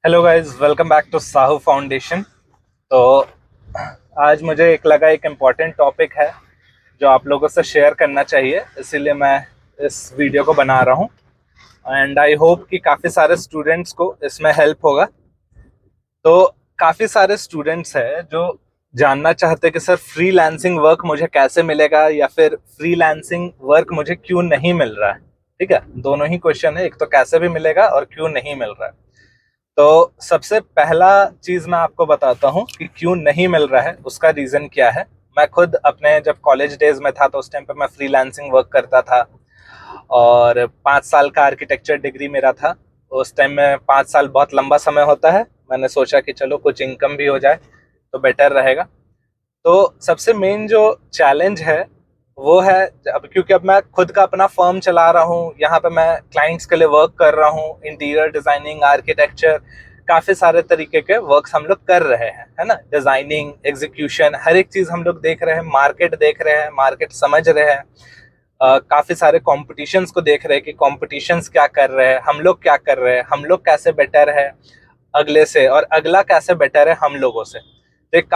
Hello guys, welcome back to Sahu foundation. तो आज मुझे एक इम्पॉर्टेंट टॉपिक है जो आप लोगों से शेयर करना चाहिए, इसीलिए मैं इस वीडियो को बना रहा हूँ। एंड आई होप कि काफ़ी सारे स्टूडेंट्स को इसमें हेल्प होगा। तो काफ़ी सारे स्टूडेंट्स हैं जो जानना चाहते हैं कि सर फ्रीलांसिंग वर्क मुझे कैसे मिलेगा, या फिर फ्रीलांसिंग वर्क मुझे क्यों नहीं मिल रहा है। ठीक है, दोनों ही क्वेश्चन है, एक तो कैसे भी मिलेगा और क्यों नहीं मिल रहा है। तो सबसे पहला चीज मैं आपको बताता हूँ कि क्यों नहीं मिल रहा है, उसका रीजन क्या है। मैं खुद अपने जब कॉलेज डेज में था तो उस टाइम पे मैं फ्रीलांसिंग वर्क करता था, और 5 साल का आर्किटेक्चर डिग्री मेरा था। उस टाइम में 5 साल बहुत लंबा समय होता है। मैंने सोचा कि चलो कुछ इनकम भी हो जाए तो बेटर रहेगा। तो सबसे मेन जो चैलेंज है वो है, अब क्योंकि अब मैं खुद का अपना फर्म चला रहा हूँ, यहाँ पे मैं क्लाइंट्स के लिए वर्क कर रहा हूँ, इंटीरियर डिजाइनिंग, आर्किटेक्चर, काफी सारे तरीके के वर्क्स हम लोग कर रहे हैं, है ना। डिजाइनिंग, एग्जीक्यूशन, हर एक चीज हम लोग देख रहे हैं, मार्केट देख रहे हैं, मार्केट समझ रहे हैं। काफी सारे कॉम्पिटिशन्स को देख रहे हैं कि कॉम्पिटिशन्स क्या कर रहे हैं, हम लोग क्या कर रहे हैं, हम लोग कैसे बेटर है अगले से, और अगला कैसे बेटर है हम लोगों से। तो एक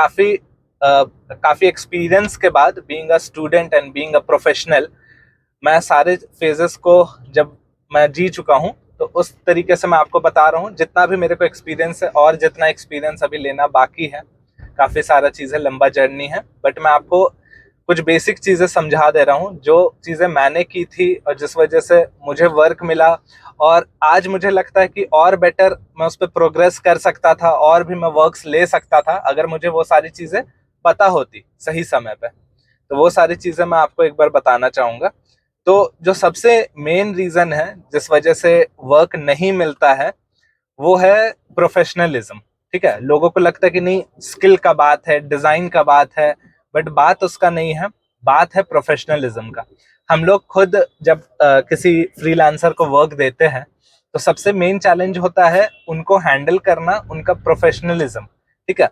काफी एक्सपीरियंस के बाद, being a student and being a professional, मैं सारे फेजेस को जब मैं जी चुका हूँ, तो उस तरीके से मैं आपको बता रहा हूँ जितना भी मेरे को एक्सपीरियंस है, और जितना एक्सपीरियंस अभी लेना बाकी है। काफी सारा चीजें, लंबा जर्नी है, बट मैं आपको कुछ बेसिक चीजें समझा दे रहा हूँ जो चीजें मैंने की थी और जिस वजह से मुझे वर्क मिला। और आज मुझे लगता है कि और बेटर मैं उस पर प्रोग्रेस कर सकता था, और भी मैं वर्क्स ले सकता था अगर मुझे वो सारी चीजें पता होती सही समय पे। तो वो सारी चीजें मैं आपको एक बार बताना चाहूंगा। तो जो सबसे मेन रीजन है जिस वजह से वर्क नहीं मिलता है, वो है प्रोफेशनलिज्म। ठीक है, लोगों को लगता है कि नहीं, स्किल का बात है, डिजाइन का बात है, बट बात उसका नहीं है, बात है प्रोफेशनलिज्म का। हम लोग खुद जब किसी फ्रीलांसर को वर्क देते हैं, तो सबसे मेन चैलेंज होता है उनको हैंडल करना, उनका प्रोफेशनलिज्म। ठीक है,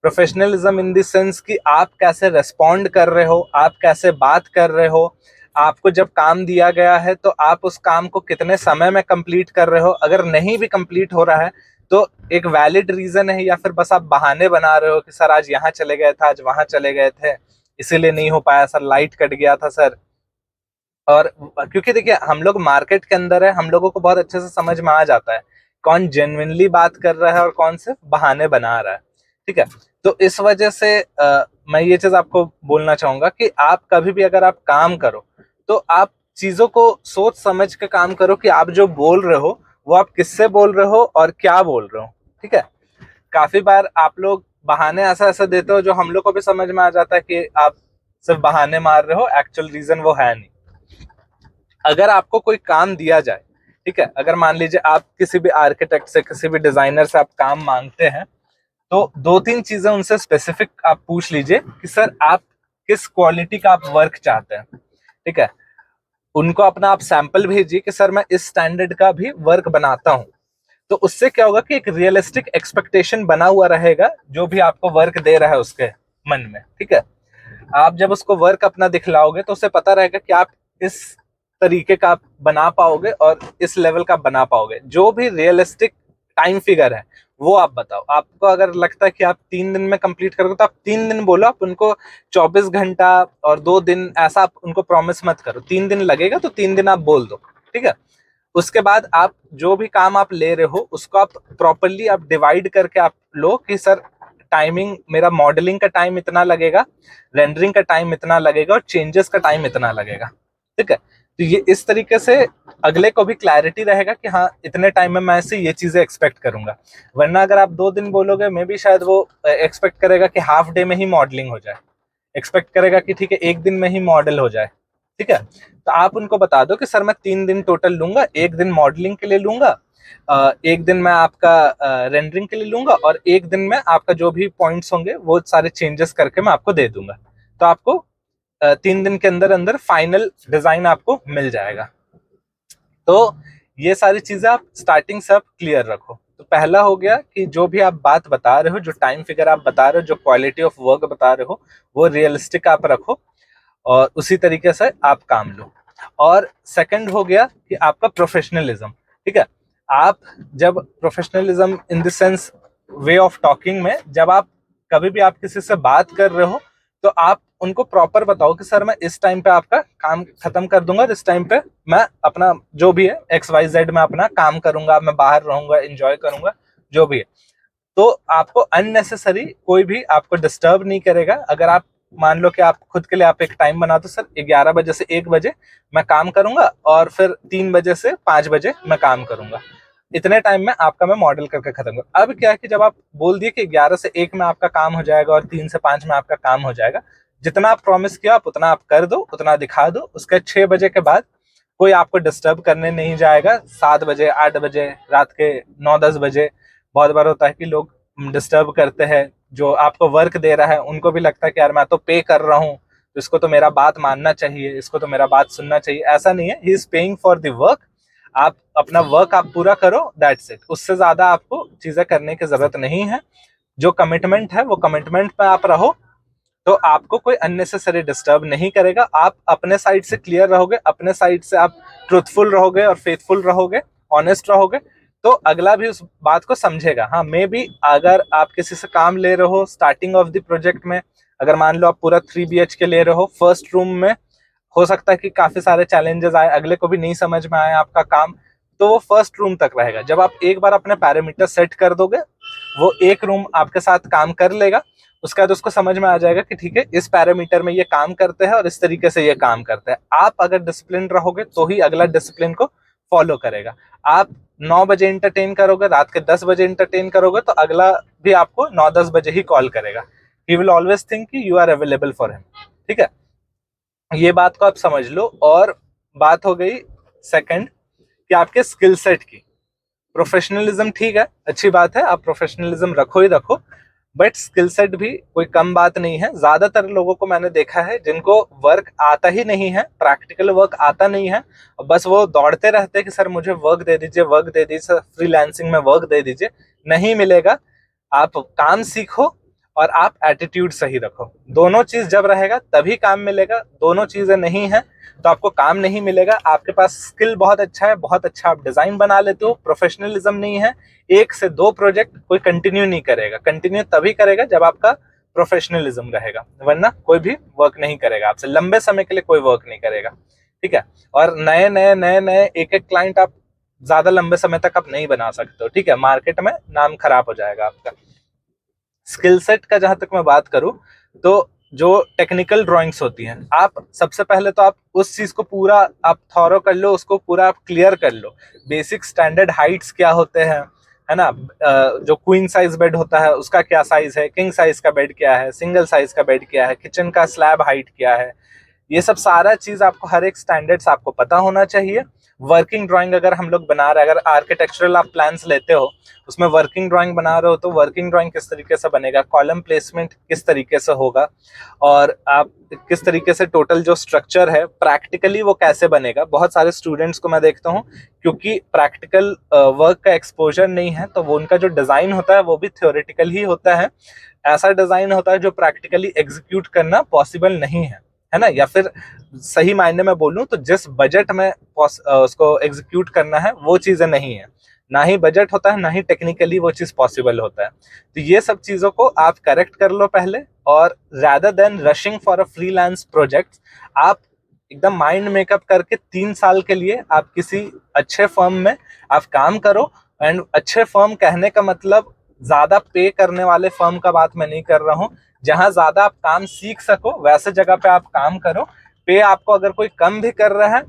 प्रोफेशनलिज्म इन द सेंस कि आप कैसे रेस्पॉन्ड कर रहे हो, आप कैसे बात कर रहे हो, आपको जब काम दिया गया है तो आप उस काम को कितने समय में कंप्लीट कर रहे हो। अगर नहीं भी कंप्लीट हो रहा है तो एक वैलिड रीजन है, या फिर बस आप बहाने बना रहे हो कि सर आज यहाँ चले गए थे, आज वहां चले गए थे, इसीलिए नहीं हो पाया सर, लाइट कट गया था सर। और क्योंकि देखिए हम लोग मार्केट के अंदर है, हम लोगों को बहुत अच्छे से समझ में आ जाता है कौन जेन्युइनली बात कर रहा है और कौन सिर्फ बहाने बना रहा है। ठीक है, तो इस वजह से मैं ये चीज आपको बोलना चाहूंगा कि आप कभी भी अगर आप काम करो, तो आप चीजों को सोच समझ के काम करो कि आप जो बोल रहे हो वो आप किससे बोल रहे हो और क्या बोल रहे हो। ठीक है, काफी बार आप लोग बहाने ऐसा ऐसा देते हो जो हम लोग को भी समझ में आ जाता है कि आप सिर्फ बहाने मार रहे हो, एक्चुअल रीजन वो है नहीं। अगर आपको कोई काम दिया जाए, ठीक है, अगर मान लीजिए आप किसी भी आर्किटेक्ट से, किसी भी डिजाइनर से आप काम मांगते हैं, तो दो तीन चीजें उनसे स्पेसिफिक आप पूछ लीजिए कि सर आप किस क्वालिटी का आप वर्क चाहते हैं। ठीक है, उनको अपना आप सैंपल भेजिए कि सर मैं इस स्टैंडर्ड का भी वर्क बनाता हूं। तो उससे क्या होगा कि एक रियलिस्टिक एक्सपेक्टेशन बना हुआ रहेगा जो भी आपको वर्क दे रहा है उसके मन में। ठीक है, आप जब उसको वर्क अपना दिखलाओगे तो उसे पता रहेगा कि आप इस तरीके का आप बना पाओगे और इस लेवल का बना पाओगे। जो भी रियलिस्टिक टाइम फिगर है वो आप बताओ। आपको अगर लगता है कि आप 3 दिन में कंप्लीट करोगे तो आप 3 दिन बोलो, आप उनको 24 घंटा और 2 दिन ऐसा आप उनको प्रॉमिस मत करो। 3 दिन लगेगा तो 3 दिन आप बोल दो। ठीक है, उसके बाद आप जो भी काम आप ले रहे हो उसको आप प्रॉपरली आप डिवाइड करके आप लो कि सर टाइमिंग, मेरा मॉडलिंग का टाइम इतना लगेगा, रेंडरिंग का टाइम इतना लगेगा, और चेंजेस का टाइम इतना लगेगा। ठीक है, तो ये इस तरीके से अगले को भी क्लैरिटी रहेगा कि हाँ इतने टाइम में मैं ऐसे ये चीजें एक्सपेक्ट करूंगा। वरना अगर आप 2 दिन बोलोगे, मे बी शायद वो एक्सपेक्ट करेगा कि हाफ डे में ही मॉडलिंग हो जाए, एक्सपेक्ट करेगा कि ठीक है 1 दिन में ही मॉडल हो जाए। ठीक है, तो आप उनको बता दो कि सर मैं 3 दिन टोटल लूंगा, 1 दिन मॉडलिंग के लिए लूंगा, 1 दिन मैं आपका रेंडरिंग के लिए लूंगा, और 1 दिन में आपका जो भी पॉइंट्स होंगे वो सारे चेंजेस करके मैं आपको दे दूंगा। तो आपको 3 दिन के अंदर अंदर फाइनल डिजाइन आपको मिल जाएगा। तो ये सारी चीजें आप स्टार्टिंग से आप क्लियर रखो। तो पहला हो गया कि जो भी आप बात बता रहे हो, जो टाइम फिगर आप बता रहे हो, जो क्वालिटी ऑफ वर्क बता रहे हो, वो रियलिस्टिक आप रखो और उसी तरीके से आप काम लो। और सेकंड हो गया कि आपका प्रोफेशनलिज्म। ठीक है, आप जब professionalism in the sense way of talking में, जब आप कभी भी आप किसी से बात कर रहे हो तो आप उनको प्रॉपर बताओ कि सर मैं इस टाइम पे आपका काम खत्म कर दूंगा, इस टाइम पे मैं अपना जो भी है XYZ में अपना काम करूंगा, मैं बाहर रहूंगा, एंजॉय करूंगा, जो भी है। तो आपको अननेसेसरी कोई भी आपको डिस्टर्ब नहीं करेगा। अगर आप मान लो कि आप खुद के लिए आप एक टाइम बना दो, सर 11 बजे से 1 बजे मैं काम करूंगा और फिर 3 बजे से 5 बजे मैं काम करूंगा, इतने टाइम में आपका मैं मॉडल करके खत्म करूँ। अब क्या है कि जब आप बोल दिए कि 11 से 1 में आपका काम हो जाएगा और 3 से 5 में आपका काम हो जाएगा, जितना आप प्रॉमिस किया आप उतना आप कर दो, उतना दिखा दो। उसके 6 बजे के बाद कोई आपको डिस्टर्ब करने नहीं जाएगा। 7 बजे, 8 बजे, रात के 9-10 बजे बहुत बार होता है कि लोग डिस्टर्ब करते हैं। जो आपको वर्क दे रहा है उनको भी लगता है कि यार मैं तो पे कर रहा हूँ, तो इसको तो मेरा बात मानना चाहिए, इसको तो मेरा बात सुनना चाहिए। ऐसा नहीं है, he is paying for the work. आप अपना वर्क आप पूरा करो, दैट्स इट। उससे ज्यादा आपको चीजें करने की जरूरत नहीं है। जो कमिटमेंट है वो कमिटमेंट पे आप रहो, तो आपको कोई अननेसेसरी डिस्टर्ब नहीं करेगा। आप अपने साइड से क्लियर रहोगे, अपने साइड से आप ट्रूथफुल रहोगे और फेथफुल रहोगे, ऑनेस्ट रहोगे, तो अगला भी उस बात को समझेगा। हाँ, मे बी अगर आप किसी से काम ले रहे हो स्टार्टिंग ऑफ द प्रोजेक्ट में, अगर मान लो आप पूरा 3 BHK ले रहे हो, फर्स्ट रूम में हो सकता है कि काफी सारे चैलेंजेस आए, अगले को भी नहीं समझ में आए आपका काम, तो वो फर्स्ट रूम तक रहेगा। जब आप एक बार अपने पैरामीटर सेट कर दोगे, वो एक रूम आपके साथ काम कर लेगा। उसके बाद उसको समझ में आ जाएगा कि ठीक है, इस पैरामीटर में ये काम करते हैं और इस तरीके से ये काम करते हैं। आप अगर डिसिप्लिन रहोगे तो ही अगला डिसिप्लिन को फॉलो करेगा। आप 9 बजे इंटरटेन करोगे, रात के 10 बजे इंटरटेन करोगे, तो अगला भी आपको 9-10 बजे ही कॉल करेगा। ही विल ऑलवेज थिंक कि you are available for him. ठीक है, ये बात को आप समझ लो। और बात हो गई सेकंड कि आपके स्किल सेट की। प्रोफेशनलिज्म ठीक है, अच्छी बात है, आप प्रोफेशनलिज्म रखो ही रखो, बट स्किल सेट भी कोई कम बात नहीं है। ज्यादातर लोगों को मैंने देखा है जिनको वर्क आता ही नहीं है, प्रैक्टिकल वर्क आता नहीं है, बस वो दौड़ते रहते हैं कि सर मुझे वर्क दे दीजिए, वर्क दे दीजिए, फ्रीलांसिंग में वर्क दे दीजिए। नहीं मिलेगा। आप काम सीखो और आप एटीट्यूड सही रखो। दोनों चीज जब रहेगा तभी काम मिलेगा। दोनों चीजें नहीं है तो आपको काम नहीं मिलेगा। आपके पास स्किल बहुत अच्छा है, बहुत अच्छा आप डिजाइन बना लेते हो, प्रोफेशनलिज्म नहीं है, 1 से 2 प्रोजेक्ट कोई कंटिन्यू नहीं करेगा। कंटिन्यू तभी करेगा जब आपका प्रोफेशनलिज्म रहेगा, वरना कोई भी वर्क नहीं करेगा आपसे, लंबे समय के लिए कोई वर्क नहीं करेगा। ठीक है, और नए नए नए नए एक एक क्लाइंट आप ज्यादा लंबे समय तक आप नहीं बना सकते हो। ठीक है, मार्केट में नाम खराब हो जाएगा आपका। स्किल सेट का जहां तक मैं बात करूं, तो जो टेक्निकल ड्राइंग्स होती हैं, आप सबसे पहले तो आप उस चीज को पूरा आप थॉरो कर लो, उसको पूरा आप क्लियर कर लो। बेसिक स्टैंडर्ड हाइट्स क्या होते हैं, है ना, जो क्वीन साइज बेड होता है उसका क्या साइज है, किंग साइज का बेड क्या है, सिंगल साइज का बेड क्या है, किचन का स्लैब हाइट क्या है, ये सब सारा चीज आपको, हर एक स्टैंडर्ड्स आपको पता होना चाहिए। वर्किंग ड्राइंग अगर हम लोग बना रहे हैं, अगर आर्किटेक्चरल आप प्लान्स लेते हो, उसमें वर्किंग ड्राइंग बना रहे हो, तो वर्किंग ड्राइंग किस तरीके से बनेगा, कॉलम प्लेसमेंट किस तरीके से होगा, और आप किस तरीके से टोटल जो स्ट्रक्चर है प्रैक्टिकली वो कैसे बनेगा। बहुत सारे स्टूडेंट्स को मैं देखता हूँ, क्योंकि प्रैक्टिकल वर्क का एक्सपोजर नहीं है, तो वो उनका जो डिजाइन होता है वो भी थ्योरेटिकल ही होता है। ऐसा डिजाइन होता है जो प्रैक्टिकली एग्जीक्यूट करना पॉसिबल नहीं है ना। या फिर सही मायने में बोलूं तो जिस बजट में उसको एग्जीक्यूट करना है वो चीजें नहीं है, ना ही बजट होता है, ना ही टेक्निकली वो चीज पॉसिबल होता है। तो ये सब चीजों को आप करेक्ट कर लो पहले, और rather then rushing for a freelance project, आप एकदम माइंड मेकअप करके 3 साल के लिए आप किसी अच्छे फर्म में आप काम करो। एंड अच्छे फर्म कहने का मतलब ज्यादा पे करने वाले फर्म का बात मैं नहीं कर रहा हूँ, जहां ज्यादा आप काम सीख सको वैसे जगह पे आप काम करो। पे आपको अगर कोई कम भी कर रहा है,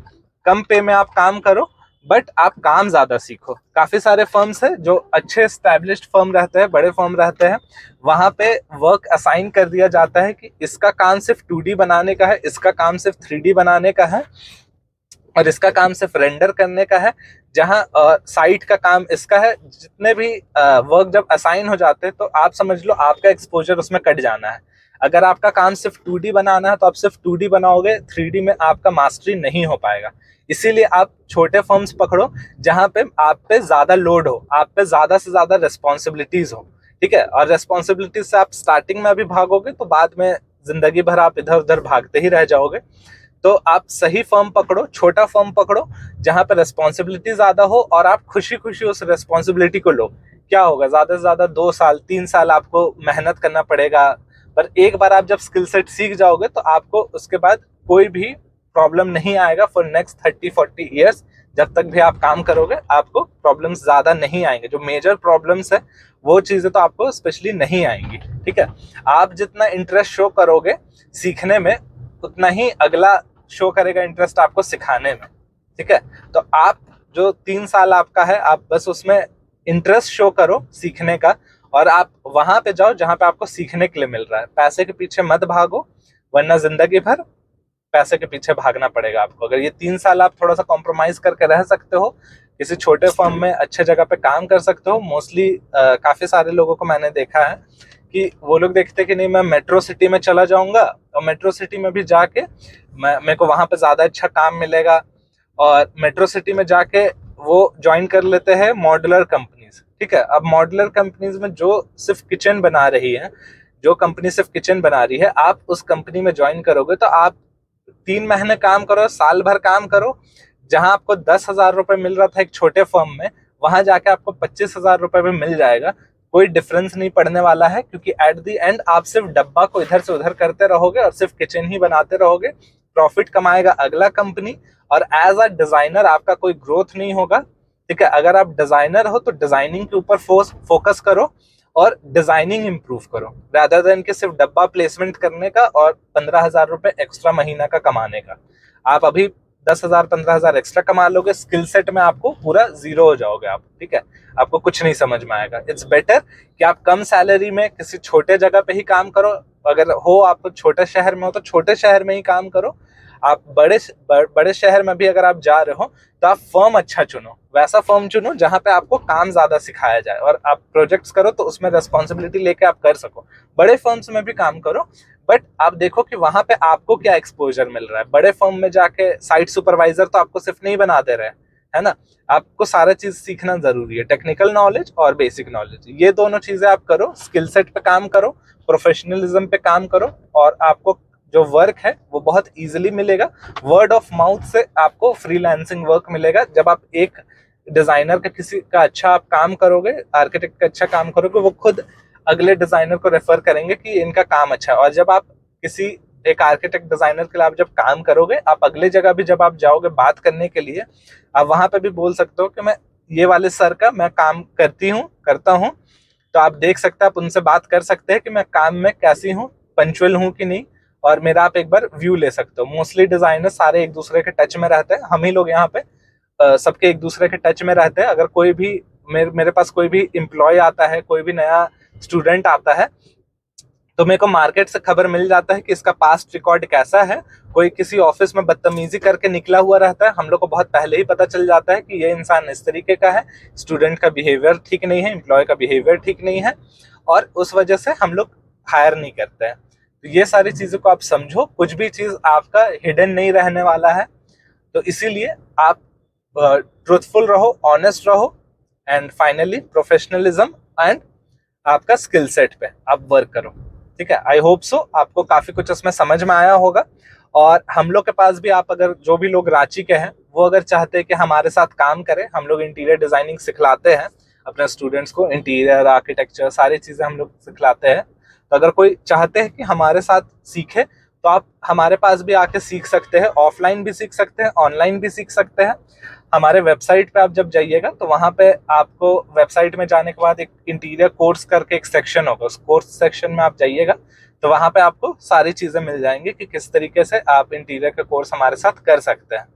कम पे में आप काम करो, बट आप काम ज्यादा सीखो। काफी सारे फर्म्स है जो अच्छे स्टैब्लिश्ड फर्म रहते हैं, बड़े फर्म रहते हैं, वहां पे वर्क असाइन कर दिया जाता है कि इसका काम सिर्फ 2D बनाने का है, इसका काम सिर्फ 3D बनाने का है, और इसका काम सिर्फ रेंडर करने का है। जहां साइट का काम इसका है। जितने भी वर्क जब असाइन हो जाते हैं तो आप समझ लो आपका एक्सपोजर उसमें कट जाना है। अगर आपका काम सिर्फ 2D बनाना है तो आप सिर्फ 2D बनाओगे, 3D में आपका मास्टरी नहीं हो पाएगा। इसीलिए आप छोटे फर्म्स पकड़ो जहां पे आप पे ज्यादा लोड हो, आप पे ज्यादा से ज्यादा रेस्पॉन्सिबिलिटीज हो। ठीक है, और रेस्पॉन्सिबिलिटीज से आप स्टार्टिंग में अभी भागोगे तो बाद में जिंदगी भर आप इधर उधर भागते ही रह जाओगे। तो आप सही फर्म पकड़ो, छोटा फर्म पकड़ो जहां पे रेस्पॉन्सिबिलिटी ज्यादा हो और आप खुशी खुशी उस रेस्पॉन्सिबिलिटी को लो। क्या होगा, ज्यादा से ज्यादा 2 साल 3 साल आपको मेहनत करना पड़ेगा, पर एक बार आप जब स्किल सेट सीख जाओगे तो आपको उसके बाद कोई भी प्रॉब्लम नहीं आएगा फॉर नेक्स्ट 30-40 ईयर्स। जब तक भी आप काम करोगे आपको प्रॉब्लम्स ज्यादा नहीं आएंगे, जो मेजर प्रॉब्लम्स है वो चीजें तो आपको स्पेशली नहीं आएंगी। ठीक है, आप जितना इंटरेस्ट शो करोगे सीखने में उतना ही अगला शो करेगा इंटरेस्ट आपको सिखाने में। ठीक है, तो आप जो 3 साल आपका है आप बस उसमें इंटरेस्ट शो करो सीखने का, और आप वहां पे जाओ जहां पे आपको सीखने के लिए मिल रहा है। पैसे के पीछे मत भागो, वरना जिंदगी भर पैसे के पीछे भागना पड़ेगा आपको। अगर ये 3 साल आप थोड़ा सा कॉम्प्रोमाइज करके रह सकते हो, किसी छोटे फर्म में अच्छे जगह पे काम कर सकते हो। मोस्टली काफी सारे लोगों को मैंने देखा है कि वो लोग देखते कि नहीं मैं मेट्रो सिटी में चला जाऊंगा और मेट्रो सिटी में भी जाके मेरे को वहां पे ज्यादा अच्छा काम मिलेगा, और मेट्रो सिटी में जाके वो ज्वाइन कर लेते हैं मॉड्यूलर कंपनीज। ठीक है, अब मॉड्यूलर कंपनीज में जो सिर्फ किचन बना रही है, जो कंपनी सिर्फ किचन बना रही है, आप उस कंपनी में ज्वाइन करोगे तो आप 3 महीने काम करो, साल भर काम करो, जहां आपको 10,000 रुपए मिल रहा था एक छोटे फर्म में, वहां जाके आपको 25,000 रुपए भी मिल जाएगा। कोई डिफरेंस नहीं पड़ने वाला है, क्योंकि एट द एंड आप सिर्फ डब्बा को इधर से उधर करते रहोगे और सिर्फ किचन ही बनाते रहोगे। प्रॉफिट कमाएगा अगला कंपनी, और एज अ डिजाइनर आपका कोई ग्रोथ नहीं होगा। ठीक है, अगर आप डिजाइनर हो तो डिजाइनिंग के ऊपर फोकस करो और डिजाइनिंग इंप्रूव करो, रादर देन कि सिर्फ डब्बा प्लेसमेंट करने का और 15,000 रुपए एक्स्ट्रा महीना का कमाने का। आप अभी 10,000 15,000 एक्स्ट्रा कमा लोगे, स्किल सेट में आपको पूरा जीरो हो जाओगे आप। ठीक है, आपको कुछ नहीं समझ में आएगा। इट्स बेटर कि आप कम सैलरी में किसी छोटे जगह पे ही काम करो। अगर हो आप छोटे शहर में हो तो छोटे शहर में ही काम करो। आप बड़े शहर में भी अगर आप जा रहे हो तो आप फर्म अच्छा चुनो, वैसा फर्म चुनो जहां पे आपको काम ज्यादा सिखाया जाए और आप प्रोजेक्ट्स करो तो उसमें रेस्पॉन्सिबिलिटी लेके आप कर सको। बड़े फर्म्स में भी काम करो, बट आप देखो कि वहां पे आपको क्या एक्सपोजर मिल रहा है। बड़े फर्म में जाके साइट सुपरवाइजर तो आपको सिर्फ नहीं बना दे रहे हैं, है ना, आपको सारा चीज सीखना जरूरी है, टेक्निकल नॉलेज और बेसिक नॉलेज। ये दोनों चीजें आप करो, स्किल सेट पे काम करो, प्रोफेशनलिज्म पे काम करो, और आपको जो वर्क है वो बहुत इजीली मिलेगा। वर्ड ऑफ माउथ से आपको फ्रीलांसिंग वर्क मिलेगा। जब आप एक डिजाइनर का किसी का अच्छा आप काम करोगे, आर्किटेक्ट का अच्छा काम करोगे, वो खुद अगले डिजाइनर को रेफर करेंगे कि इनका काम अच्छा है। और जब आप किसी एक आर्किटेक्ट डिजाइनर के लिए आप जब काम करोगे, आप अगले जगह भी जब आप जाओगे बात करने के लिए, आप वहां पे भी बोल सकते हो कि मैं ये वाले सर का मैं काम करता हूँ। तो आप देख सकते हैं, आप उनसे बात कर सकते हैं कि मैं काम में कैसी हूँ, पंचुअल हूँ कि नहीं, और मेरा आप एक बार व्यू ले सकते हो। मोस्टली डिजाइनर सारे एक दूसरे के टच में रहते हैं, हम ही लोग यहाँ पे सबके एक दूसरे के टच में रहते हैं। अगर कोई भी मेरे पास कोई भी एम्प्लॉय आता है, कोई भी नया स्टूडेंट आता है, तो मेरे को मार्केट से खबर मिल जाता है कि इसका पास्ट रिकॉर्ड कैसा है। कोई किसी ऑफिस में बदतमीजी करके निकला हुआ रहता है, हम लोग को बहुत पहले ही पता चल जाता है कि ये इंसान इस तरीके का है, स्टूडेंट का बिहेवियर ठीक नहीं है, एम्प्लॉय का बिहेवियर ठीक नहीं है, और उस वजह से हम लोग हायर नहीं करते हैं। तो ये सारी चीजों को आप समझो, कुछ भी चीज आपका हिडन नहीं रहने वाला है। तो इसीलिए आप ट्रूथफुल रहो, ऑनेस्ट रहो, एंड फाइनली प्रोफेशनलिज्म एंड आपका स्किल सेट पे आप वर्क करो। ठीक है, आई होप सो आपको काफी कुछ इसमें समझ में आया होगा। और हम लोग के पास भी, आप अगर जो भी लोग रांची के हैं वो अगर चाहते हैं कि हमारे साथ काम करें, हम लोग इंटीरियर डिजाइनिंग सिखलाते हैं अपने स्टूडेंट्स को, इंटीरियर आर्किटेक्चर सारी चीजें हम लोग सिखलाते हैं। तो अगर कोई चाहते हैं कि हमारे साथ सीखे तो आप हमारे पास भी आके सीख सकते हैं, ऑफलाइन भी सीख सकते हैं, ऑनलाइन भी सीख सकते हैं। हमारे वेबसाइट पे आप जब जाइएगा तो वहां पे आपको वेबसाइट में जाने के बाद एक इंटीरियर कोर्स करके एक सेक्शन होगा, उस कोर्स सेक्शन में आप जाइएगा तो वहां पे आपको सारी चीजें मिल जाएंगी कि किस तरीके से आप इंटीरियर का कोर्स हमारे साथ कर सकते हैं।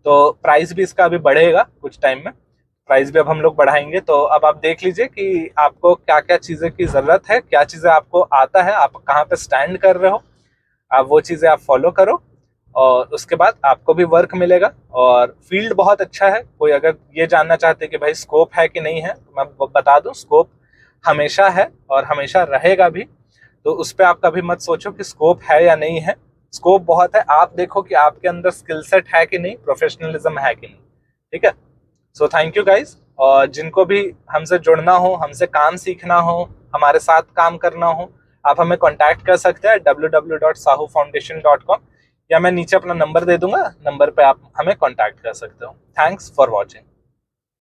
तो प्राइस भी इसका अभी बढ़ेगा कुछ टाइम में, प्राइस भी अब हम लोग बढ़ाएंगे। तो अब आप देख लीजिए कि आपको क्या क्या चीजें की जरूरत है, क्या चीजें आपको आता है, आप कहाँ पे स्टैंड कर रहे हो, आप वो चीजें आप फॉलो करो, और उसके बाद आपको भी वर्क मिलेगा। और फील्ड बहुत अच्छा है। कोई अगर ये जानना चाहते कि भाई स्कोप है कि नहीं है, तो मैं बता दूं, स्कोप हमेशा है और हमेशा रहेगा भी। तो उस पर आप कभी मत सोचो कि स्कोप है या नहीं है, स्कोप बहुत है। आप देखो कि आपके अंदर स्किल सेट है कि नहीं, प्रोफेशनलिज्म है कि नहीं। ठीक है, सो थैंक यू गाइज। और जिनको भी हमसे जुड़ना हो, हमसे काम सीखना हो, हमारे साथ काम करना हो, आप हमें कांटेक्ट कर सकते हैं www.sahufoundation.com। या मैं नीचे अपना नंबर दे दूंगा, नंबर पे आप हमें कांटेक्ट कर सकते हो। Thanks for watching.